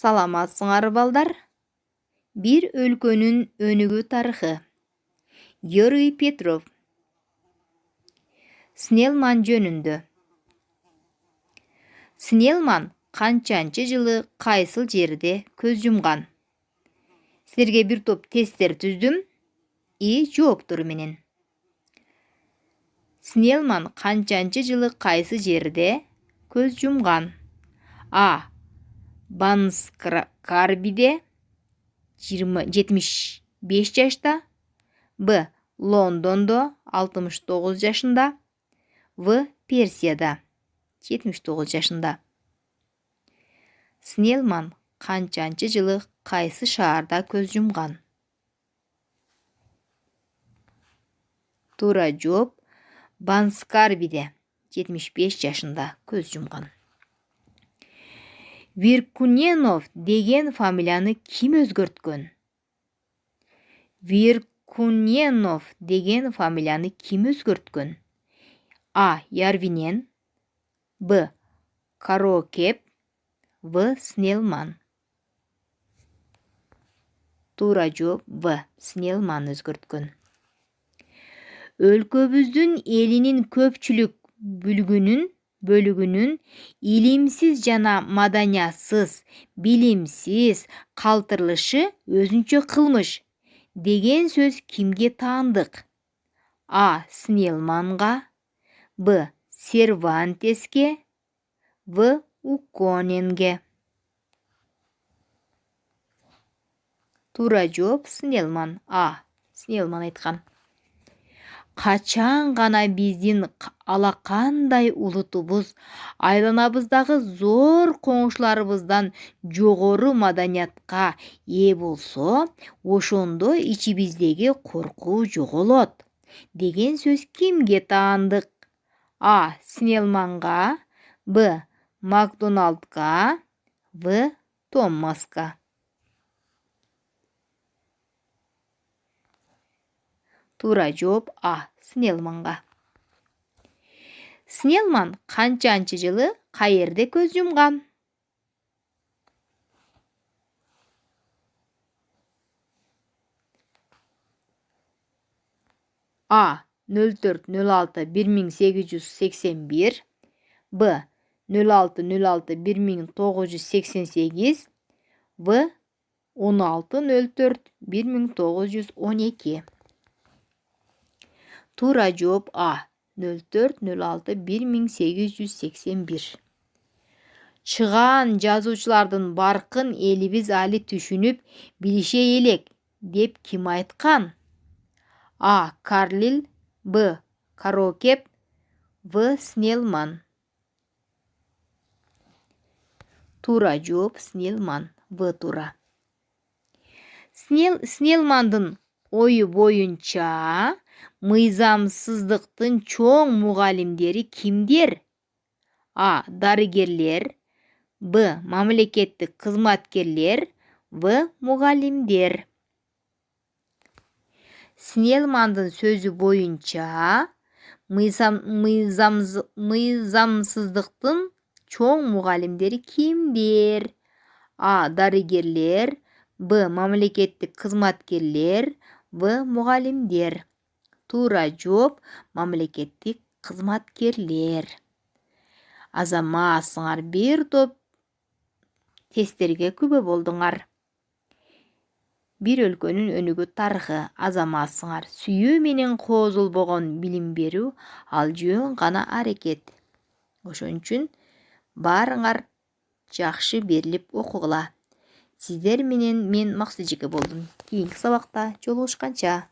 Саламатсыңар балдар. Bir өлкөнүн өнүгүү тарыхы. Юрий Петров. Снелман жөнүндө. Снелман канчанчы жылы кайсыл жерде көз жумган? Силерге бир топ тесттер түздүм. Жооптор менен. Снелман канчанчы жылы кайсы жерде көз жумган? А. Банскарбиде 75 жашта. Б. Лондондо 69 жашында. В. Персияда 79 жашында. Снелман канчанчы жылы кайсы шаарда көз жумган? Туура жооп Банскарбиде 75 жашында көз жумган. Виркуненов деген фамилияны ким өзгөрткөн? Виркуненов деген фамилияны ким өзгөрткөн? А. Ярвинен. Б. Карокеп. В. Снелман. Туура жооп В. Снелман өзгөрткөн. Өлкөбүздүн элинин көпчүлүк бөлүгүнүн илимсиз жана маданиятсыз, билимсиз калтырылышы өзүнчө кылмыш деген сөз кимге таандык? А. Снелманга. Б. Сервантеске. В. Уконенге. Туура жооп Снелман. А. Снелман айткан. Качан гана биздин алакандай улутубуз айланабыздагы зор коңшуларыбыздан жогору маданиятка ээ болсо, ошондо ичибиздеги коркуу жоголот деген сөз кимге таандык? А. Снелманга. Б. Макдоналдга. В. Томаска. Туура жооп А. Снелманга. Снелман канчанчы жылы каерде көз жумган? А. 04.06.1881. Б. 06.06.1988. В. 16.04.1912. Туура жооп А. 04.06.1881. Чыгаан жазуучулардын баркын элибиз али түшүнүп билише элек деп ким айткан? А. Карлил. Б. Карокеп. В. Снелман. Туура жооп Снелман. В. Туура. Снелмандын ою боюнча мыйзамсыздыктын чоң мугалимдери кимдер? А. Дарыгерлер. Б. Мамлекеттик кызматкерлер. В. Мугалимдер. Снелмандын сөзү боюнча мыйзамсыздыктын чоң мугалимдери кимдер? А. Дарыгерлер. Б. Мамлекеттик кызматкерлер. В. Мугалимдер. Туура жооп мамлекеттик кызматкерлер. Азаматсыңар, бир топ тесттерге күбө болдуңар. Bir өлкөнүн өнүгүү тарыхы. Азаматсыңар, сүйүү менен коозулбогон билим берүү ал жөн гана аракет. Ошон үчүн баарыңар жакшы берилип окугула. Сиздер менен мен Максуджеке болдум. Кийинки сабакта жолугушканча.